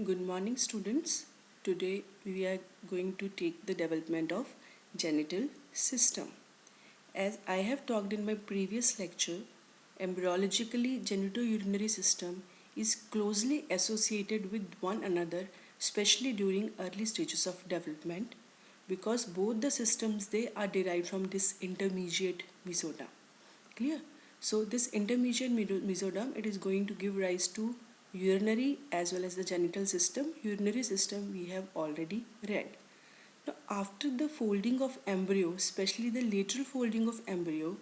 Good morning, students. Today we are going to take the development of genital system. As I have talked in my previous lecture, embryologically genitourinary system is closely associated with one another, especially during early stages of development, because both the systems they are derived from this intermediate mesoderm. Clear? So this intermediate mesoderm, it is going to give rise to urinary as well as the genital system. Urinary system we have already read. Now after the folding of embryo, especially the lateral folding of embryo,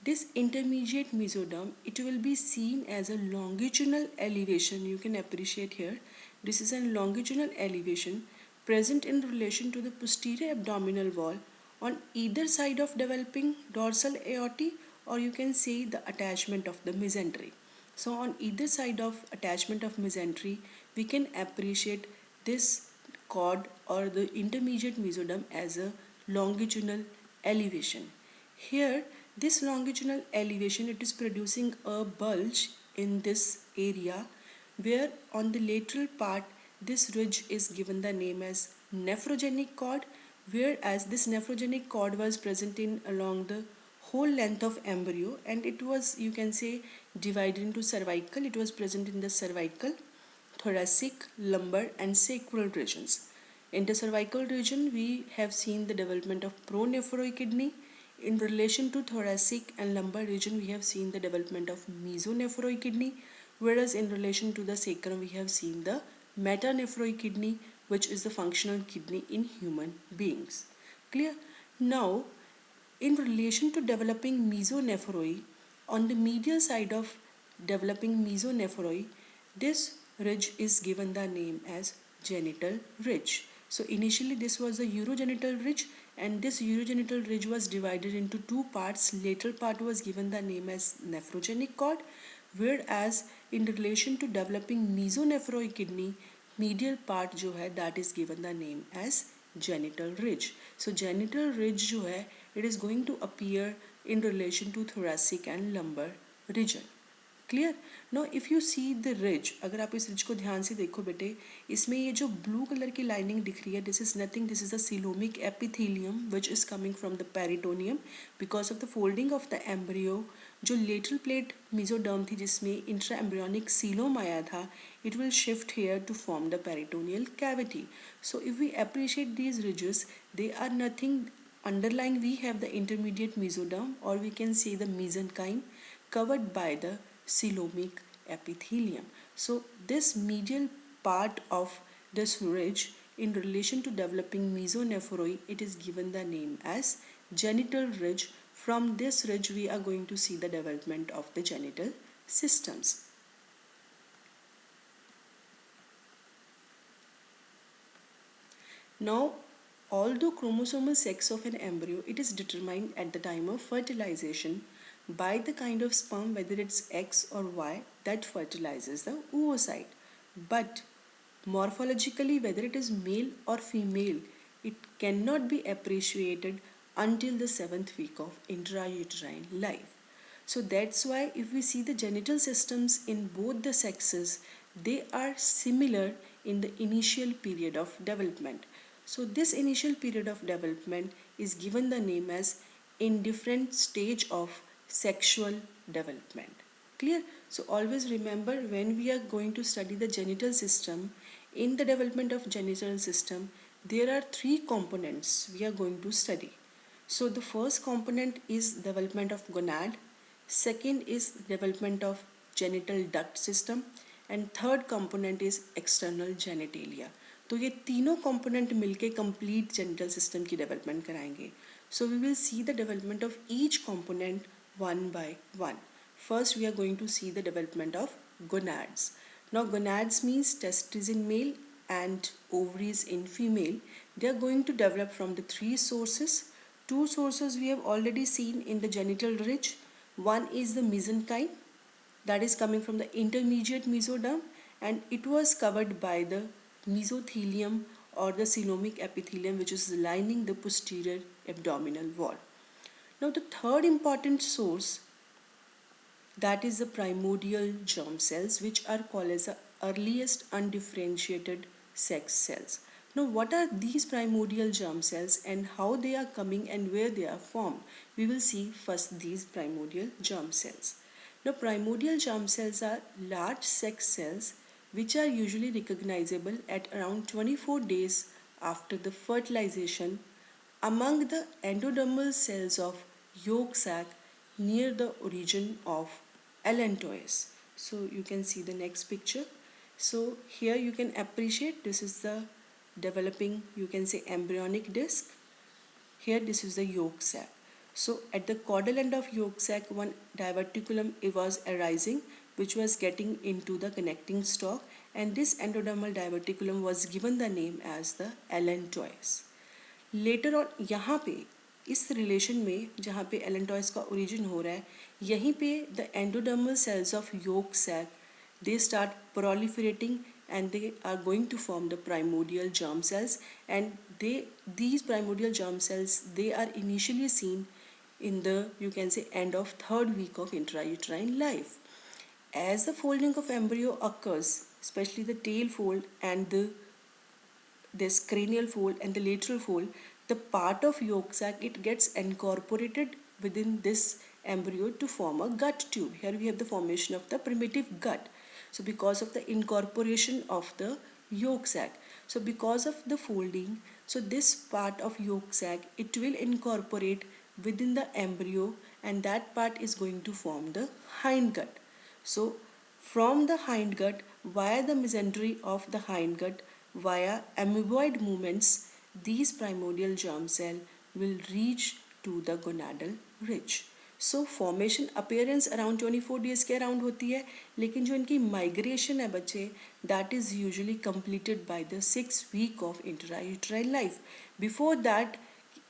this intermediate mesoderm, it will be seen as a longitudinal elevation. You can appreciate here. This is a longitudinal elevation present in relation to the posterior abdominal wall on either side of developing dorsal aorta, or you can say the attachment of the mesentery. So on either side of attachment of mesentery, we can appreciate this cord or the intermediate mesoderm as a longitudinal elevation. Here, this longitudinal elevation, it is producing a bulge in this area, where on the lateral part this ridge is given the name as nephrogenic cord, whereas this nephrogenic cord was present in along the whole length of embryo, and it was, you can say, divided into cervical. It was present in the cervical, thoracic, lumbar and sacral regions. In the cervical region, we have seen the development of pronephroid kidney. In relation to thoracic and lumbar region, we have seen the development of mesonephroid kidney, whereas in relation to the sacrum, we have seen the metanephroid kidney, which is the functional kidney in human beings. Clear? Now, in relation to developing mesonephroid, on the medial side of developing mesonephroid, this ridge is given the name as genital ridge. So initially this was the urogenital ridge, and this urogenital ridge was divided into two parts. Lateral part was given the name as nephrogenic cord, whereas in relation to developing mesonephroid kidney, medial part जो है that is given the name as genital ridge. So genital ridge जो है, it is going to appear in relation to thoracic and lumbar region. Clear. Know if you see the ridge, अगर आप इस ridge को ध्यान से देखो बेटे, इसमें ये जो ब्लू कलर की लाइनिंग दिख रही है, this is nothing, this is the coelomic epithelium which is coming from the peritoneum because of the folding of the embryo. जो लेटरल प्लेट मेसोडर्म थी जिसमें इंट्रा एम्ब्रियोनिक सीलोम आया था, it will shift here to form the peritoneal cavity. So if we appreciate these ridges, they are nothing. Underlying we have the intermediate mesoderm, or we can say the mesenchyme, covered by the coelomic epithelium. So this medial part of this ridge in relation to developing mesonephroid, it is given the name as genital ridge. From this ridge we are going to see the development of the genital systems. Now, although chromosomal sex of an embryo, it is determined at the time of fertilization by the kind of sperm, whether it's X or Y, that fertilizes the oocyte. But morphologically, whether it is male or female, it cannot be appreciated until the 7th week of intrauterine life. So that's why if we see the genital systems in both the sexes, they are similar in the initial period of development. So this initial period of development is given the name as indifferent stage of sexual development. Clear? So always remember, when we are going to study the genital system, in the development of genital system, there are three components we are going to study. So the first component is development of gonad, second is development of genital duct system, and third component is external genitalia. तो ये तीनों component मिलके complete genital system की development कराएंगे. So we will see the development of each component one by one. First, we are going to see the development of gonads. Now, gonads means testes in male and ovaries in female. They are going to develop from the three sources. Two sources we have already seen in the genital ridge. One is the mesenchyme, that is coming from the intermediate mesoderm, and it was covered by the mesothelium or the coelomic epithelium, which is lining the posterior abdominal wall. Now the third important source, that is the primordial germ cells, which are called as the earliest undifferentiated sex cells. Now, what are these primordial germ cells and how they are coming and where they are formed? We will see first these primordial germ cells. Now, primordial germ cells are large sex cells which are usually recognizable at around 24 days after the fertilization among the endodermal cells of yolk sac near the origin of allantois. So you can see the next picture. So here you can appreciate this is the developing, you can say, embryonic disc. Here this is the yolk sac. So at the caudal end of yolk sac, one diverticulum was arising which was getting into the connecting stalk, and this endodermal diverticulum was given the name as the allantois. Later on यहाँ पे इस relation में जहाँ पे allantois का origin हो रहा है, यहीं पे the endodermal cells of yolk sac they start proliferating and they are going to form the primordial germ cells, and these primordial germ cells, they are initially seen in the, you can say, end of third week of intrauterine life. As the folding of embryo occurs, especially the tail fold and this cranial fold and the lateral fold, the part of yolk sac, it gets incorporated within this embryo to form a gut tube. Here we have the formation of the primitive gut. So because of the incorporation of the yolk sac, so because of the folding, so this part of yolk sac, it will incorporate within the embryo, and that part is going to form the hindgut. So from the hindgut, via the mesentery of the hindgut, via amoeboid movements, these primordial germ cell will reach to the gonadal ridge. So formation appearance around 24 days के around होती है, लेकिन जो इनकी migration है बच्चे, that is usually completed by the 6 week of intrauterine life. Before that,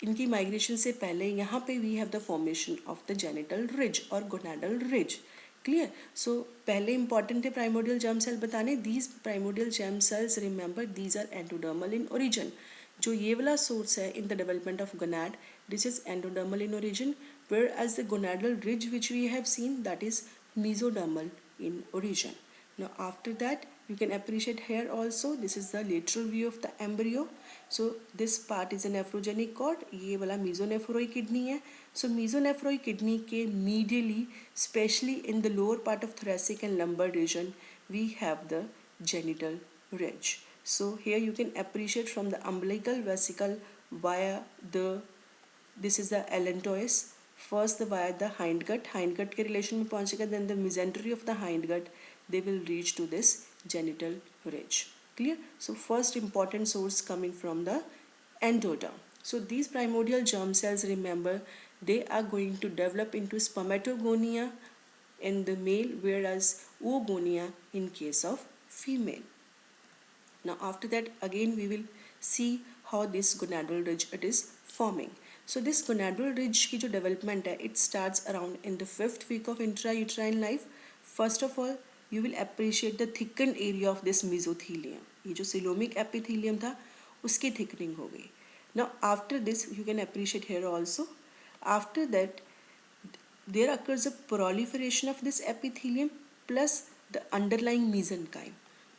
इनकी migration से पहले यहाँ पे we have the formation of the genital ridge और gonadal ridge. क्लियर. सो पहले इंपॉर्टेंट है प्राइमोडियल जर्म सेल बताने. These primordial germ cells, remember, these are endodermal in origin. जो ये वाला सोर्स है in the development of gonad, this is endodermal in origin, where as the gonadal ridge which we have seen, that is mesodermal in origin. Now after that, you can appreciate here also, this is the lateral view of the embryo. So this part is a nephrogenic cord, ये वाला mesonephroid kidney है. So mesonephroid kidney के medially, especially in the lower part of thoracic and lumbar region, we have the genital ridge. So here you can appreciate from the umbilical vesicle via the, this is the allantois, first the via the hindgut के relation में पहुंचेगा, then the mesentery of the hindgut, they will reach to this genital ridge. Clear? So first important source coming from the endoderm. So these primordial germ cells, remember, they are going to develop into spermatogonia in the male, whereas oogonia in case of female. Now after that, again we will see how this gonadal ridge it is forming. So this gonadal ridge की जो development है, it starts around in the 5th week of intrauterine life. First of all, you will appreciate the thickened area of this mesothelium. ये जो coelomic epithelium था, उसकी thickening हो गई. Now after this, you can appreciate here also. After that, there occurs a proliferation of this epithelium plus the underlying mesenchyme.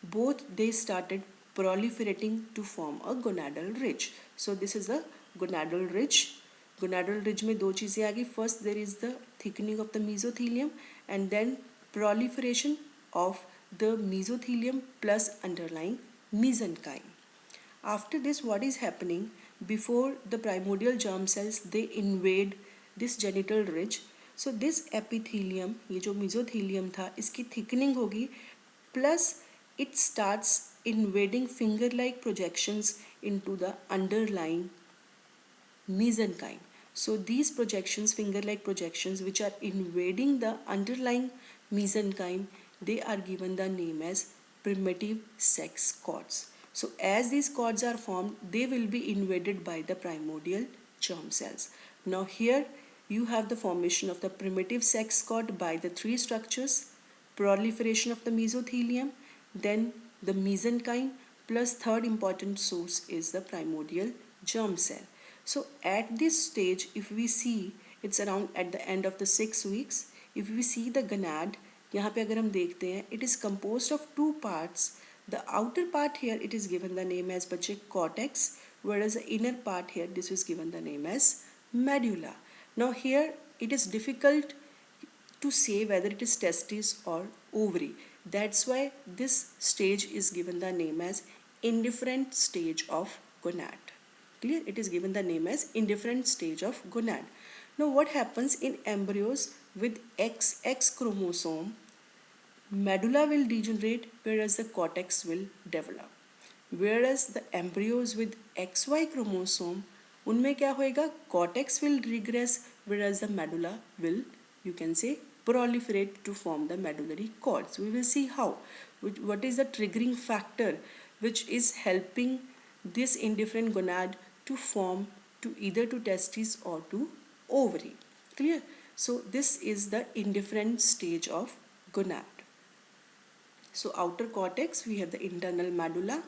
Both they started proliferating to form a gonadal ridge. So this is the gonadal ridge. Gonadal ridge में दो चीज़ें आ गई. First there is the thickening of the mesothelium and then proliferation of the mesothelium plus underlying mesenchyme. After this, what is happening? Before the primordial germ cells, they invade this genital ridge. So this epithelium, ये जो mesothelium था, इसकी thickening होगी, plus it starts invading finger-like projections into the underlying mesenchyme. So these projections, finger-like projections, which are invading the underlying mesenchyme, they are given the name as primitive sex cords. So as these cords are formed, they will be invaded by the primordial germ cells. Now here you have the formation of the primitive sex cord by the three structures: proliferation of the mesothelium, then the mesenchyme, plus third important source is the primordial germ cell. So at this stage, if we see, it's around at the end of the 6 weeks, if we see the gonad, यहाँ पे अगर हम देखते हैं, it is composed of two parts. The outer part here, it is given the name as बच्चे cortex, whereas the inner part here, this is given the name as medulla. Now here it is difficult to say whether it is testis or ovary. That's why this stage is given the name as indifferent stage of gonad. Clear? It is given the name as indifferent stage of gonad. Now what happens in embryos with XX chromosome? Medulla will degenerate, whereas the cortex will develop. Whereas the embryos with XY chromosome, उनमें क्या होएगा? Cortex will regress, whereas the medulla will, you can say, proliferate to form the medullary cords. We will see how. What is the triggering factor which is helping this indifferent gonad to form to either to testes or to ovary. Clear? So this is the indifferent stage of gonad. So outer cortex, we have the internal medulla,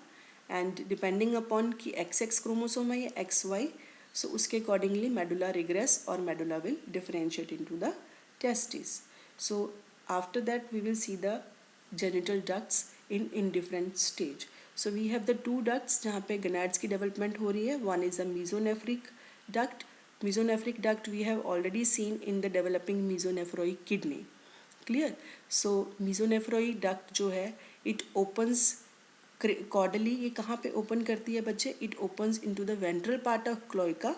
and depending upon कि XX chromosome है या XY, so उसके accordingly medulla regress or medulla will differentiate into the testes. So after that we will see the genital ducts in indifferent stage. So we have the two ducts जहाँ पे gonads की development हो रही है. One is the mesonephric duct. Mesonephric duct we have already seen in the developing mesonephroid kidney. Clear. So mesonephroid duct जो है it opens cordially. ये कहाँ पे ओपन करती है बच्चे? It opens into the ventral part of cloaca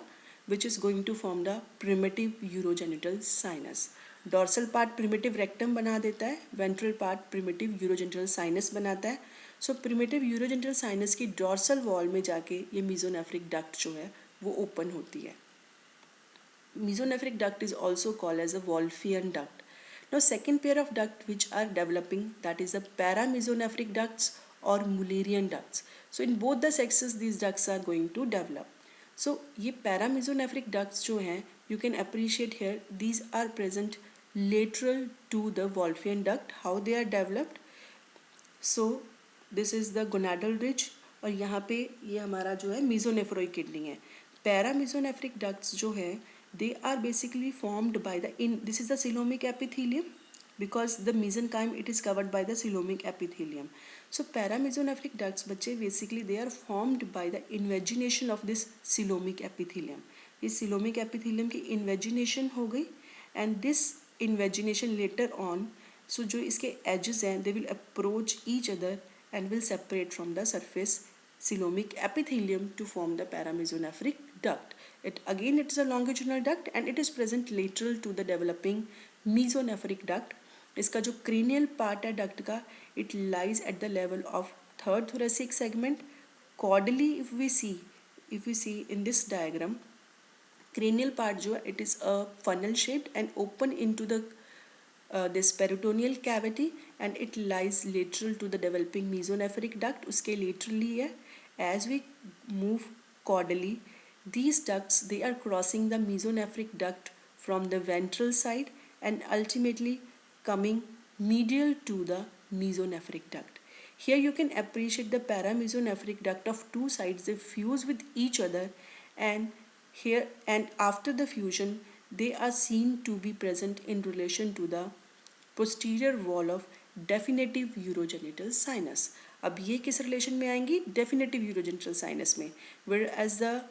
which is going to form the primitive urogenital sinus. Dorsal part primitive rectum बना देता है, ventral part primitive urogenital sinus बनाता है. सो प्रिमिटिव यूरोजेनिटल साइनस की dorsal wall में जाके ये mesonephric duct जो है वो ओपन होती है. Mesonephric duct is also called as a Wolffian duct. Now second pair of ducts which are developing, that is the paramesonephric ducts or Mullerian ducts. So in both the sexes these ducts are going to develop. So ये paramesonephric ducts जो हैं, you can appreciate here, these are present lateral to the Wolffian duct. How they are developed? So this is the gonadal ridge और यहाँ पे ये हमारा जो है mesonephroid kidney है. Paramesonephric ducts जो है, they are basically formed by this is the coelomic epithelium, because the mesenchyme it is covered by the coelomic epithelium. So paramesonephric ducts बच्चे basically they are formed by the invagination of this coelomic epithelium. इस coelomic epithelium की invagination हो गई, and this invagination later on, so जो इसके edges हैं they will approach each other and will separate from the surface coelomic epithelium to form the paramesonephric duct. It is a longitudinal duct and it is present lateral to the developing mesonephric duct. इसका जो cranial part है duct का, it lies at the level of third thoracic segment. Caudally if we see in this diagram, cranial part जो है it is a funnel shaped and open into the this peritoneal cavity, and it lies lateral to the developing mesonephric duct. उसके laterally है. As we move caudally, these ducts they are crossing the mesonephric duct from the ventral side and ultimately coming medial to the mesonephric duct. Here you can appreciate the paramesonephric duct of two sides, they fuse with each other, and here and after the fusion they are seen to be present in relation to the posterior wall of definitive urogenital sinus. अब ये किस relation में आएंगी? Definitive urogenital sinus में. Whereas as द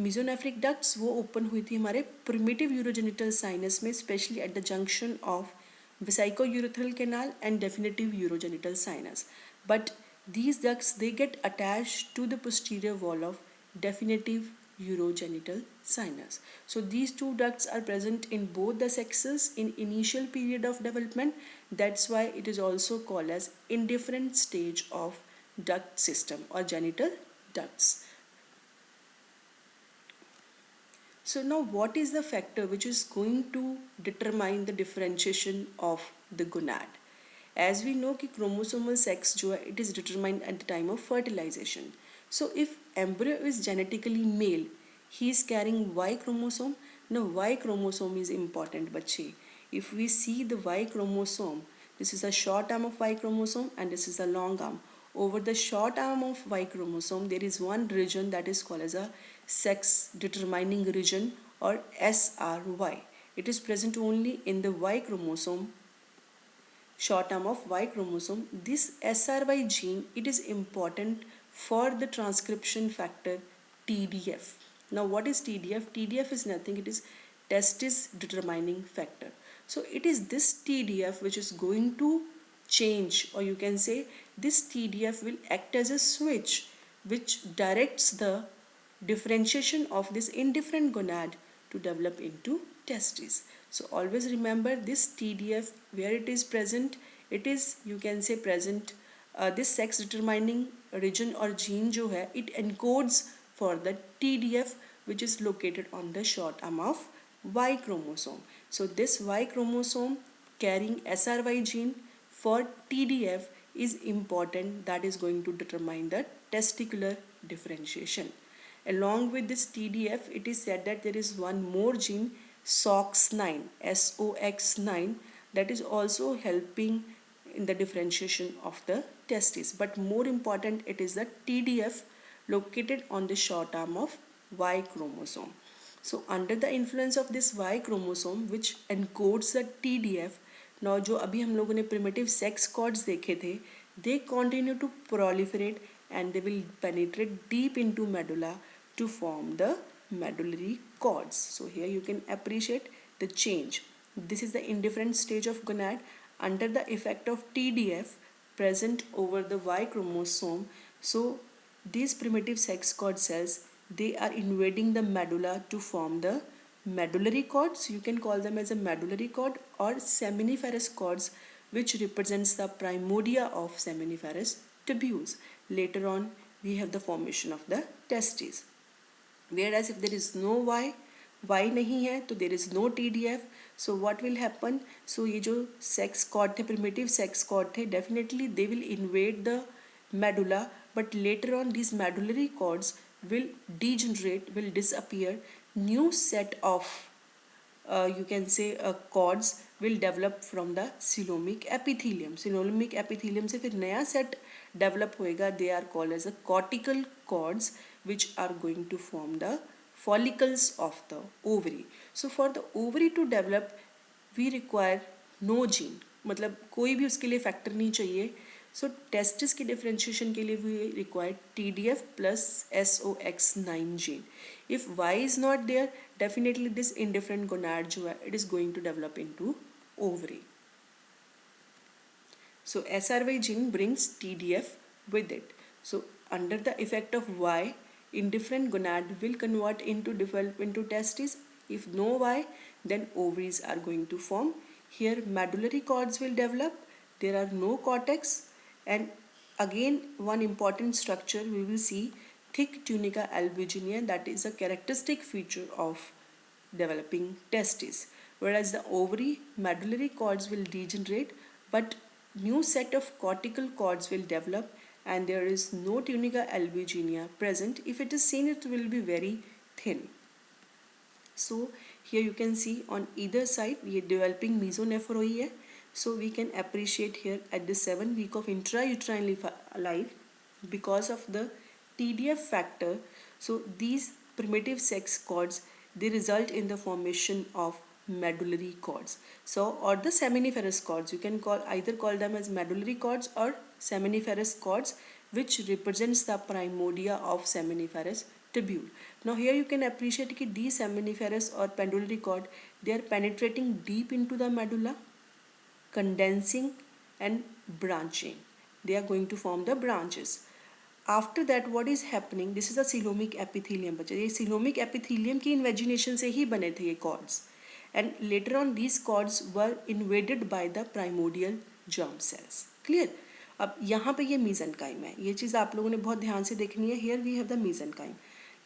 mesonephric ducts वो open हुई थी हमारे primitive urogenital sinus में, specially at the junction of vesico-urethral canal and definitive urogenital sinus. But these ducts they get attached to the posterior wall of definitive urogenital sinus. So these two ducts are present in both the sexes in initial period of development. That's why it is also called as indifferent stage of duct system or genital ducts. So now what is the factor which is going to determine the differentiation of the gonad? As we know कि chromosomal sex जो है it is determined at the time of fertilization. So if embryo is genetically male, he is carrying Y chromosome. Now Y chromosome is important बच्चे. If we see the Y chromosome, this is a short arm of Y chromosome and this is a long arm. Over the short arm of Y chromosome there is one region that is called as a sex determining region or SRY. It is present only in the Y chromosome. short arm of Y chromosome. This SRY gene, it is important for the transcription factor TDF. Now what is TDF? TDF is nothing, it is testis determining factor. So it is this TDF which is going to change, or you can say this TDF will act as a switch which directs the differentiation of this indifferent gonad to develop into testes. So always remember this TDF, where it is present, it is, you can say, present this sex determining region or gene जो है, it encodes for the TDF which is located on the short arm of Y chromosome. So this Y chromosome carrying SRY gene for TDF is important, that is going to determine the testicular differentiation. Along with this TDF, it is said that there is one more gene, SOX9, SOX9, that is also helping in the differentiation of the testes. But more important, it is the TDF located on the short arm of Y chromosome. So under the influence of this Y chromosome which encodes the TDF, now जो अभी हम लोगों ने primitive sex cords देखे थे, they continue to proliferate and they will penetrate deep into medulla to form the medullary cords. So here you can appreciate the change. This is the indifferent stage of gonad under the effect of TDF present over the Y chromosome. So these primitive sex cord cells, they are invading the medulla to form the medullary cords. You can call them as a medullary cord or seminiferous cords, which represents the primordia of seminiferous tubules. Later on, we have the formation of the testes. Whereas if there is no Y नहीं है, तो there is no TDF. So what will happen? So ये जो sex cord थे, primitive sex cord थे, definitely they will invade the medulla, but later on these medullary cords will degenerate, will disappear. New set of you can say cords will develop from the coelomic epithelium. Coelomic epithelium से फिर नया set develop होएगा. They are called as the cortical cords, which are going to form the follicles of the ovary. So for the ovary to develop, we require no gene. मतलब कोई भी उसके लिए factor नहीं चाहिए. So testis की differentiation के लिए we require TDF plus SOX9 gene. If Y is not there, definitely this indifferent gonad जो है, it is going to develop into ovary. So SRY gene brings TDF with it. So under the effect of Y, indifferent gonad will convert into develop into testes. If no Y, then ovaries are going to form. Here medullary cords will develop. There are no cortex, and again one important structure we will see, thick tunica albuginea, that is a characteristic feature of developing testes. Whereas the ovary, medullary cords will degenerate, but new set of cortical cords will develop, and there is no tunica albuginea present. If it is seen, it will be very thin. So here you can see on either side ये developing mesonephroid है. So we can appreciate here at the 7th week of intrauterine life, because of the TDF factor. So these primitive sex cords, they result in the formation of medullary cords. So or the seminiferous cords, you can either call them as medullary cords or seminiferous cords, which represents the primordia of seminiferous tubule. Now here you can appreciate that these seminiferous or pendulary cord, they are penetrating deep into the medulla, condensing and branching. They are going to form the branches. After that what is happening, this is a coelomic epithelium. बच्चे ये coelomic epithelium की invagination से ही बने थे ये cords, and later on these cords were invaded by the primordial germ cells. Clear? अब यहाँ पे ये mesenchyme है, ये चीज़ आप लोगों ने बहुत ध्यान से देखनी है. Here we have the mesenchyme.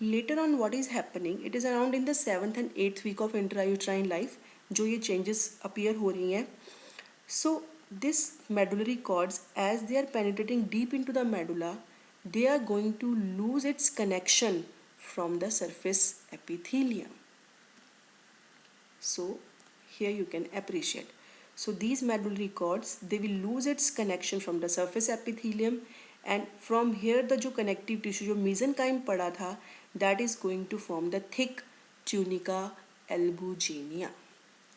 Later on what is happening, it is around in the 7th and 8th week of intrauterine life जो ये changes appear हो रही हैं. So this medullary cords, as they are penetrating deep into the medulla, they are going to lose its connection from the surface epithelium. So here you can appreciate. So these medullary cords, they will lose its connection from the surface epithelium, and from here the जो connective tissue जो mesenchyme पड़ा था, that is going to form the thick tunica albuginea.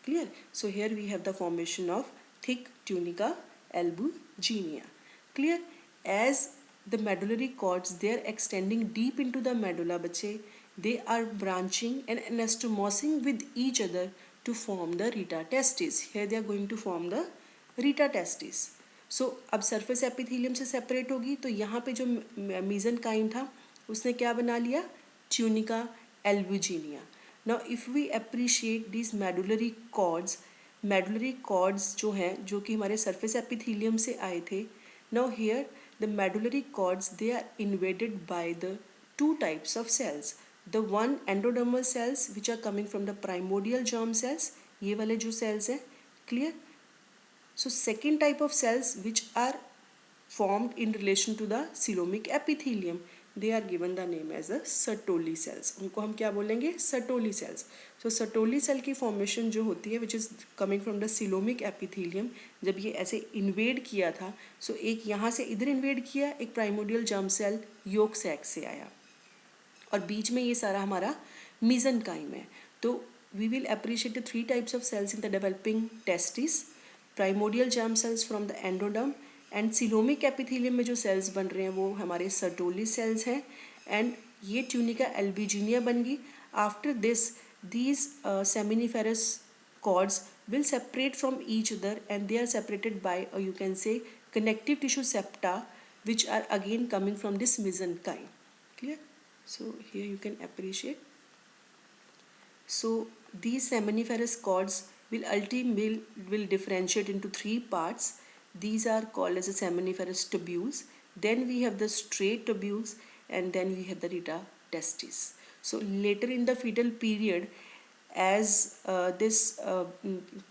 Clear? So here we have the formation of thick tunica albuginea. Clear? As the medullary cords, they are extending deep into the medulla, बच्चे, they are branching and anastomosing with each other to form the reta testis. Here they are going to form the reta testis. So अब surface epithelium से separate होगी, तो यहाँ पे जो mesenchyme था उसने क्या बना लिया? Tunica albuginea. Now if we appreciate these medullary cords जो हैं, जो कि हमारे surface epithelium से आए थे, now here the medullary cords, they are invaded by the two types of cells. The one endodermal cells which are coming from the primordial germ cells, ये वाले जो cells हैं, clear? So second type of cells which are formed in relation to the coelomic epithelium, they are given the name as the Sertoli cells. उनको हम क्या बोलेंगे? Sertoli cells. So Sertoli cell की formation जो होती है, which is coming from the coelomic epithelium, जब ये ऐसे invade किया था, so एक यहाँ से इधर invade किया, एक primordial germ cell yolk sac से आया, और बीच में ये सारा हमारा mesenchyme है. तो we will appreciate the three types of cells in the developing testis. Primordial germ cells from the endoderm, and coelomic epithelium में जो सेल्स बन रहे हैं वो हमारे सर्टोली सेल्स हैं, एंड ये ट्यूनिका एल्बुजिनिया बन गई. After this these seminiferous cords will separate from each other and they are separated by you can say connective tissue septa which are again coming from this mesenchyme. Clear? So here you can appreciate. So these seminiferous cords will differentiate into three parts. These are called as the seminiferous tubules. Then we have the straight tubules, and then we have the reta testis. So later in the fetal period, as this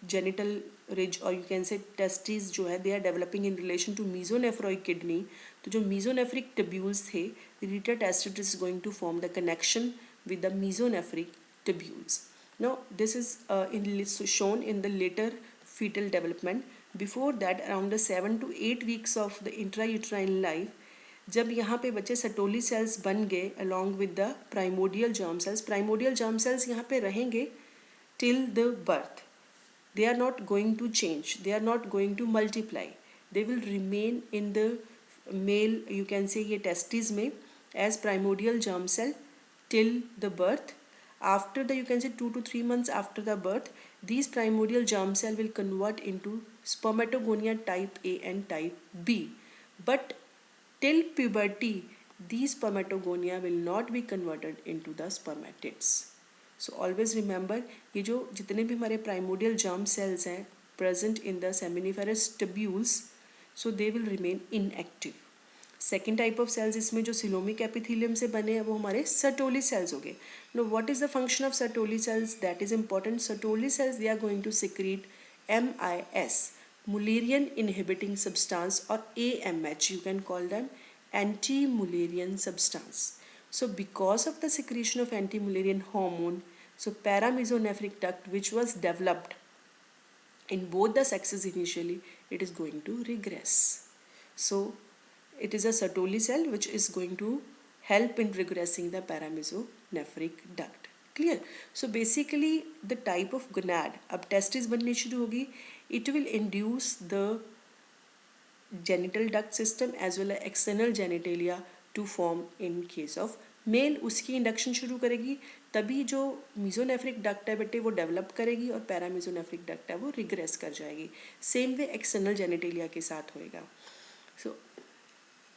genital ridge or you can say testes जो है, they are developing in relation to mesonephroid kidney. तो जो mesonephric tubules थे, the reta testis is going to form the connection with the mesonephric tubules. Now this is shown in the later fetal development. Before that, around the 7 to 8 weeks of the intrauterine life, जब यहाँ पे बच्चे Sertoli sales बन गए along with the primordial germ cells यहाँ पे रहेंगे till the birth. They are not going to change. They are not going to multiply. They will remain in the male, you can say ये testes में as primordial germ cell till the birth. After the, you can say 2 to 3 months after the birth, these primordial germ cell will convert into spermatogonia type A and type B. But till puberty, these spermatogonia will not be converted into the spermatids. So always remember, ये जो जितने भी हमारे primordial germ cells हैं present in the seminiferous tubules, so they will remain inactive. Second type of cells इसमें जो coelomic epithelium से बने हैं वो हमारे सर्टोली सेल्स हो गए. Now what is the function of Sertoli cells? That is important. Sertoli cells, they are going to secrete MIS, Mullerian inhibiting substance, और AMH, you can call them anti-Mullerian substance. So because of the secretion of anti-Mullerian hormone, so paramesonephric duct which was developed in both the sexes initially, it is going to regress. So it is a Sertoli cell which is going to help in regressing the paramesonephric duct. Clear? So basically the type of gonad, अब testis बननी शुरू होगी, it will induce the genital duct system as well as external genitalia to form in case of male. उसकी induction शुरू करेगी, तभी जो mesonephric duct है बेटे वो डेवलप करेगी और paramesonephric duct है वो रिग्रेस कर जाएगी. सेम वे एक्सटर्नल जेनिटेलिया के साथ होएगा. So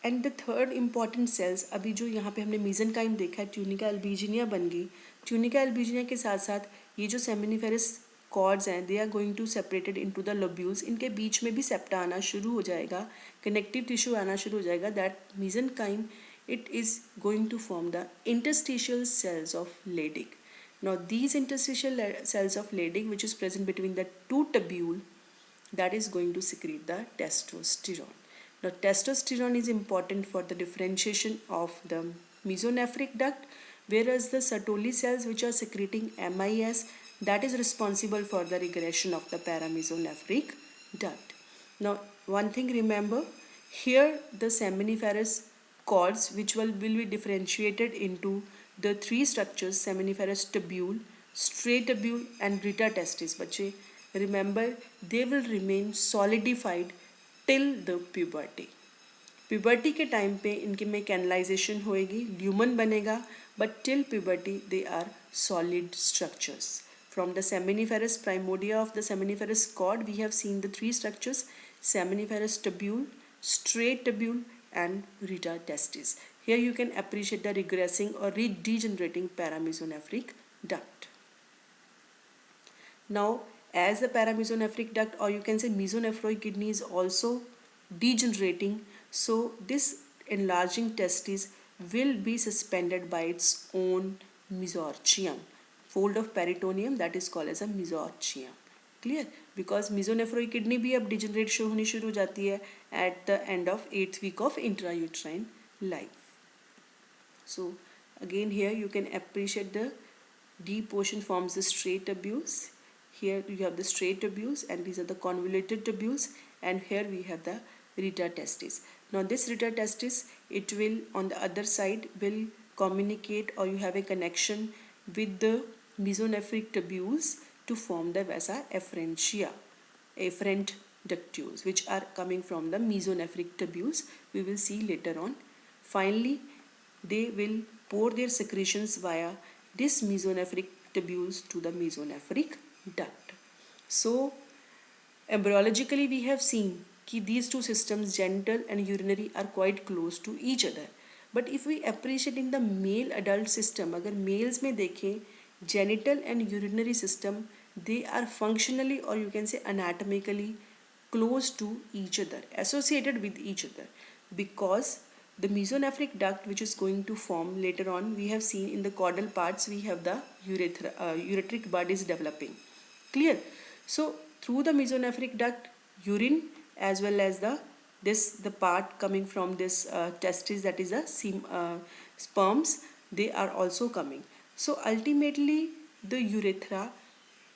and the third important cells, अभी जो यहाँ पे हमने mesenchyme देखा है, ट्यूनिका एल्बुजिनिया बन गई. ट्यूनिका एल्बुजिनिया के साथ साथ ये जो सेमिनिफेरस कॉर्ड्स हैं, they are going to separated into the lobules. इनके बीच में भी सेप्टा आना शुरू हो जाएगा, कनेक्टिव टिश्यू आना शुरू हो जाएगा. That mesenchyme, it is going to form the interstitial cells of Leydig. Now these interstitial cells of Leydig, which is present between the two tubule, that is going to secrete the testosterone. Now testosterone is important for the differentiation of the mesonephric duct, whereas the Sertoli cells which are secreting MIS, that is responsible for the regression of the paramesonephric duct. Now one thing remember, here the seminiferous cords which will be differentiated into the three structures, seminiferous tubule, straight tubule and reta testis. बच्चे remember, they will remain solidified till the puberty. Puberty के time पे इनके में canalization होएगी, lumen बनेगा, but till puberty they are solid structures. From the seminiferous primordia of the seminiferous cord, we have seen the three structures: seminiferous tubule, straight tubule, and rete testis. Here you can appreciate the regressing or degenerating paramesonephric duct. Now, as the paramesonephric duct, or you can say mesonephroid kidney, is also degenerating, so this enlarging testis will be suspended by its own mesorchium, fold of peritoneum, that is called as a mesorchium. Clear? Because mesonephroid kidney भी अब degenerate show होनी शुरू हो जाती है at the end of 8th week of intrauterine life. So again here you can appreciate the deep portion forms the straight tubules. Here you have the straight tubules, and these are the convoluted tubules, and here we have the rete testis. Now this rete testis, it will on the other side will communicate, or you have a connection with the mesonephric tubules to form the vasa efferentia, efferent ductules, which are coming from the mesonephric tubules. We will see later on. Finally, they will pour their secretions via this mesonephric tubules to the mesonephric duct. So embryologically we have seen कि these two systems, genital and urinary, are quite close to each other. But if we appreciate in the male adult system, अगर males में देखें, genital and urinary system, they are functionally, or you can say anatomically, close to each other, associated with each other, because the mesonephric duct, which is going to form later on, we have seen in the caudal parts, we have the ureteric bud is developing. Clear? So through the mesonephric duct, urine as well as the part coming from this testis, that is the sperms, they are also coming. So ultimately the urethra,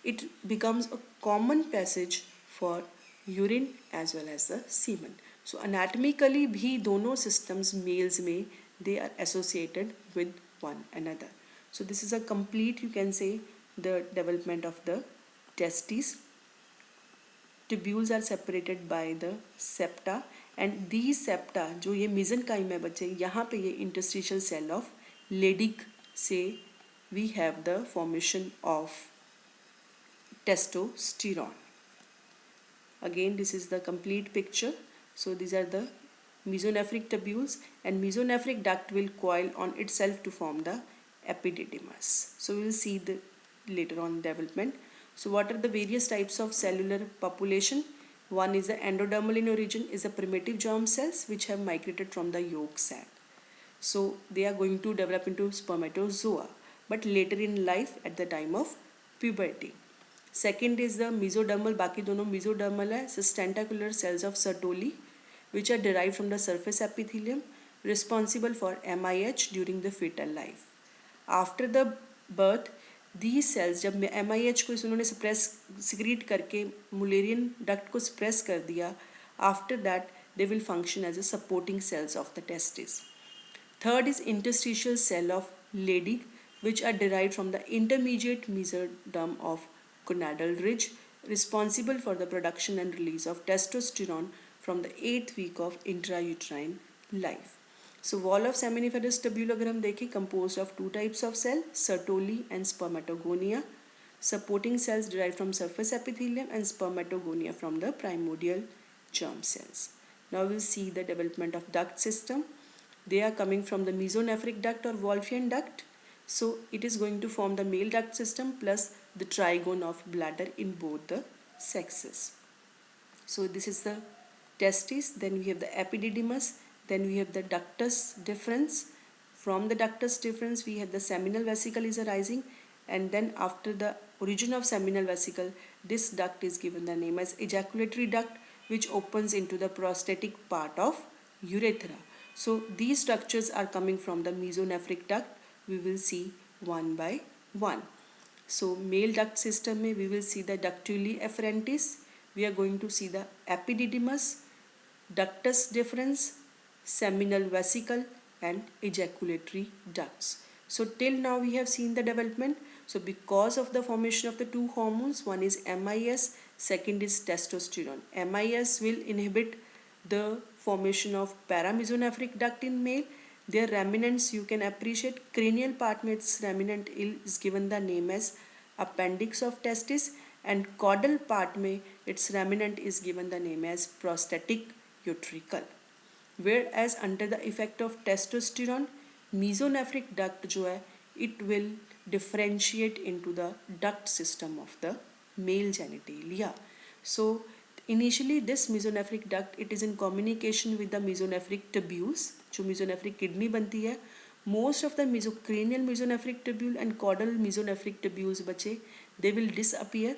it becomes a common passage for urine as well as the semen. So anatomically भी दोनों systems males में they are associated with one another. So this is a complete, you can say, the development of the testes. Tubules are separated by the septa, and these septa जो ये mesenchyme है बच्चे, यहाँ पे ये interstitial cell of Leydig से we have the formation of testosterone. Again, this is the complete picture. So these are the mesonephric tubules, and mesonephric duct will coil on itself to form the epididymis. So we will see the later on development. So what are the various types of cellular population? One is the endodermal in origin, is the primitive germ cells which have migrated from the yolk sac. So they are going to develop into spermatozoa, but later in life at the time of puberty. Second is the mesodermal, बाकी दोनों mesodermal है, tentacular cells of Sertoli, which are derived from the surface epithelium, responsible for MIH during the fetal life. After the birth, these cells, जब MIH को इन्होंने secrete करके Mullerian duct को suppress कर दिया, after that they will function as a supporting cells of the testis. Third is interstitial cell of Leydig, which are derived from the intermediate mesoderm of gonadal ridge, responsible for the production and release of testosterone from the 8th week of intrauterine life. So wall of seminiferous tubule अगर हम देखें, composed of two types of cell, Sertoli and spermatogonia. Supporting cells derived from surface epithelium, and spermatogonia from the primordial germ cells. Now we'll see the development of duct system. They are coming from the mesonephric duct or Wolffian duct. So it is going to form the male duct system plus the trigone of bladder in both the sexes. So this is the testis, then we have the epididymis, then we have the ductus deferens. From the ductus deferens we have the seminal vesicle is arising, and then after the origin of seminal vesicle, this duct is given the name as ejaculatory duct, which opens into the prostatic part of urethra. So these structures are coming from the mesonephric duct. We will see one by one. So male duct system में we will see the ductuli efferentis. We are going to see the epididymis, ductus deferens, seminal vesicle, and ejaculatory ducts. So till now we have seen the development. So because of the formation of the two hormones, one is MIS, second is testosterone. MIS will inhibit the formation of paramesonephric duct in male. Their remnants you can appreciate. Cranial part में its remnant is given the name as appendix of testis, and caudal part में its remnant is given the name as prostatic utricle. Whereas under the effect of testosterone, mesonephric duct जो है it will differentiate into the duct system of the male genitalia. So initially this mesonephric duct it is in communication with the mesonephric tubules. जो mesonephric kidney बनती है, most of the cranial mesonephric tubule and caudal mesonephric tubules बचे they will disappear.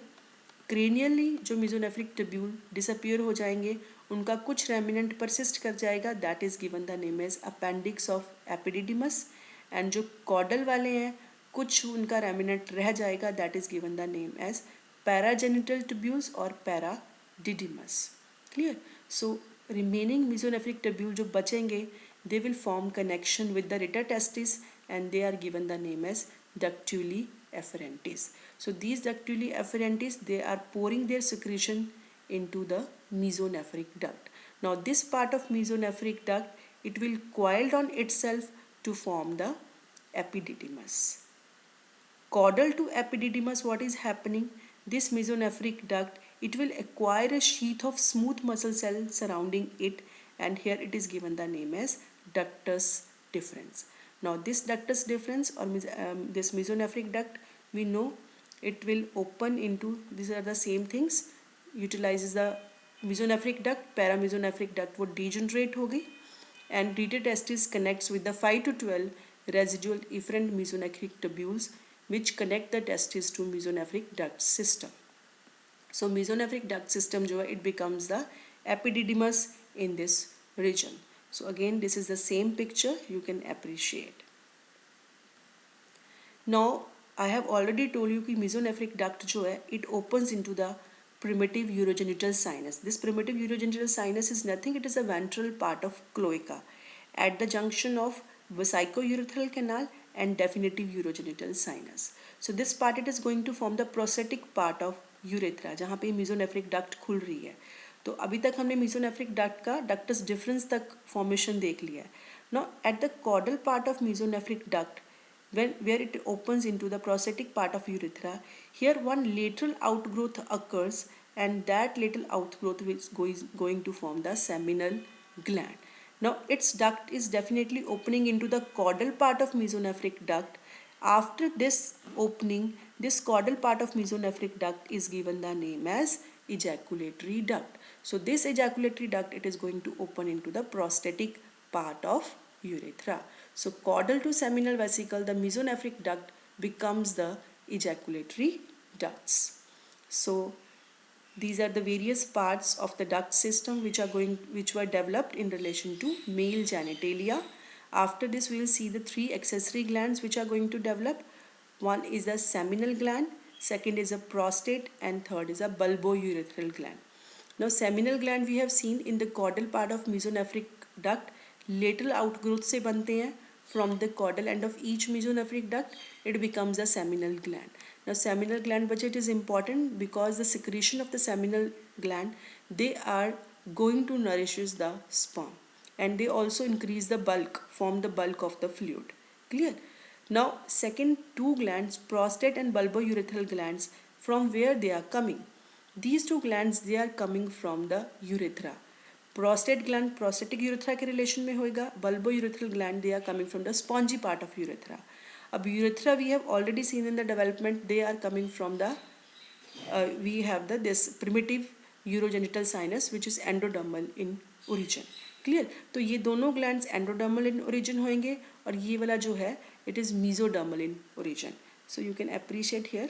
Cranially जो mesonephric tubule disappear हो जाएंगे, उनका कुछ remnant persist कर जाएगा, that is given the name as appendix of epididymis, and जो caudal वाले हैं कुछ उनका remnant रह जाएगा, that is given the name as paragenital tubules or paradidymus. Clear? So remaining mesonephric tubule जो बचेंगे they will form connection with the rete testis and they are given the name as ductuli efferentis. So these ductuli efferentis they are pouring their secretion into the mesonephric duct. Now this part of mesonephric duct it will coiled on itself to form the epididymis. Caudal to epididymis, what is happening? This mesonephric duct it will acquire a sheath of smooth muscle cells surrounding it, and here it is given the name as ductus deferens. Now this ductus deferens or this mesonephric duct we know it will open into, these are the same things, utilizes the mesonephric duct, paramesonephric duct वो degenerate हो गई, and rete testis connects with the 5 to 12 residual efferent mesonephric tubules which connect the testis to mesonephric duct system. So mesonephric duct system जो है it becomes the epididymis in this region. So again this is the same picture you can appreciate. Now I have already told you कि mesonephric duct जो है it opens into the primitive urogenital sinus. This primitive urogenital sinus is nothing, it is a ventral part of cloaca at the junction of vesicourethral canal and definitive urogenital sinus. So this part it is going to form the prostatic part of urethra जहाँ पे mesonephric duct खुल रही है. तो अभी तक हमने mesonephric duct का ductus deferens तक formation देख लिया है. Now at the caudal part of mesonephric duct, where it opens into the prostatic part of urethra, here one lateral outgrowth occurs, and that lateral outgrowth is going to form the seminal gland. Now its duct is definitely opening into the caudal part of mesonephric duct. After this opening, this caudal part of mesonephric duct is given the name as ejaculatory duct. So this ejaculatory duct it is going to open into the prostatic part of urethra. So caudal to seminal vesicle, the mesonephric duct becomes the ejaculatory ducts. So these are the various parts of the duct system which were developed in relation to male genitalia. After this we will see the three accessory glands which are going to develop. One is the seminal gland, second is a prostate, and third is a bulbourethral gland. Now seminal gland we have seen in the caudal part of mesonephric duct, lateral outgrowth से बनते हैं. From the caudal end of each mesonephric duct it becomes a seminal gland. Now seminal gland budget is important because the secretion of the seminal gland they are going to nourishes the sperm, and they also increase the bulk, form the bulk of the fluid. Clear? Now second two glands, prostate and bulbourethral glands, from where they are coming? These two glands they are coming from the urethra. Prostate gland prostatic urethra के relation में होगा. Bulbourethral gland they are coming from the spongy part of urethra. अब urethra we have already seen in the development, they are coming from the we have this primitive urogenital sinus which is endodermal in origin. Clear? तो ये दोनों glands endodermal in origin होंगे और ये वाला जो है it is mesodermal in origin. So you can appreciate here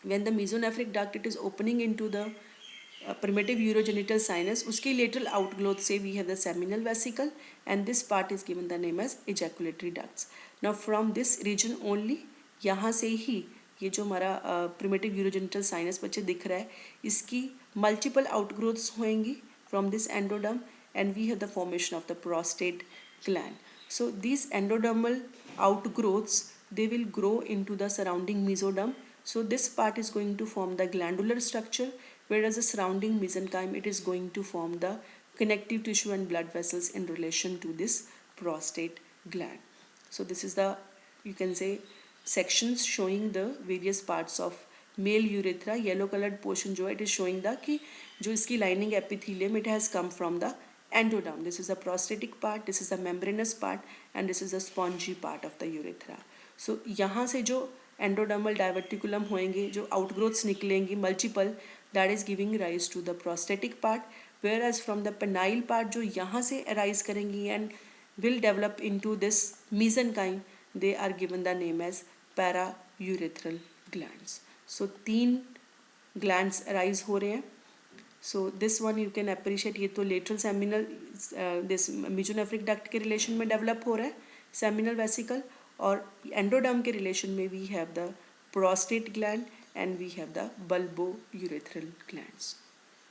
when the mesonephric duct it is opening into the primitive urogenital sinus, उसकी lateral outgrowth से we have the seminal vesicle, and this part is given the name as ejaculatory ducts. Now from this region only, यहाँ से ही ये जो हमारा primitive urogenital sinus बच्चे दिख रहा है, इसकी multiple outgrowths होंगी from this endoderm, and we have the formation of the prostate gland. So these endodermal outgrowths they will grow into the surrounding mesoderm. So this part is going to form the glandular structure whereas the surrounding mesenchyme, it is going to form the connective tissue and blood vessels in relation to this prostate gland. So this is the, you can say, sections showing the various parts of male urethra. Yellow coloured portion जो है it is showing the कि जो इसकी lining epithelium it has come from the endoderm. This is the prostatic part, this is the membranous part and this is the spongy part of the urethra. So यहाँ से जो endodermal diverticulum होंगे, जो outgrowths निकलेंगी multiple, that is giving rise to the prostatic part, whereas from the penile part जो यहाँ से arise करेंगी and will develop into this mesenchyme, they are given the name as paraurethral glands. So 3 glands arise हो रहे हैं. So this one you can appreciate, ये तो lateral seminal this mesonephric duct के relation में develop हो रहा है seminal vesicle, और endoderm के relation में we have the prostate gland and we have the bulbourethral glands.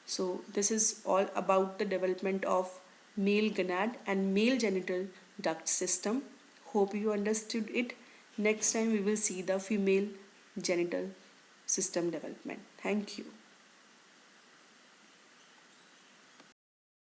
So this is all about the development of male gonad and male genital duct system. Hope you understood it. Next time we will see the female genital system development. Thank you.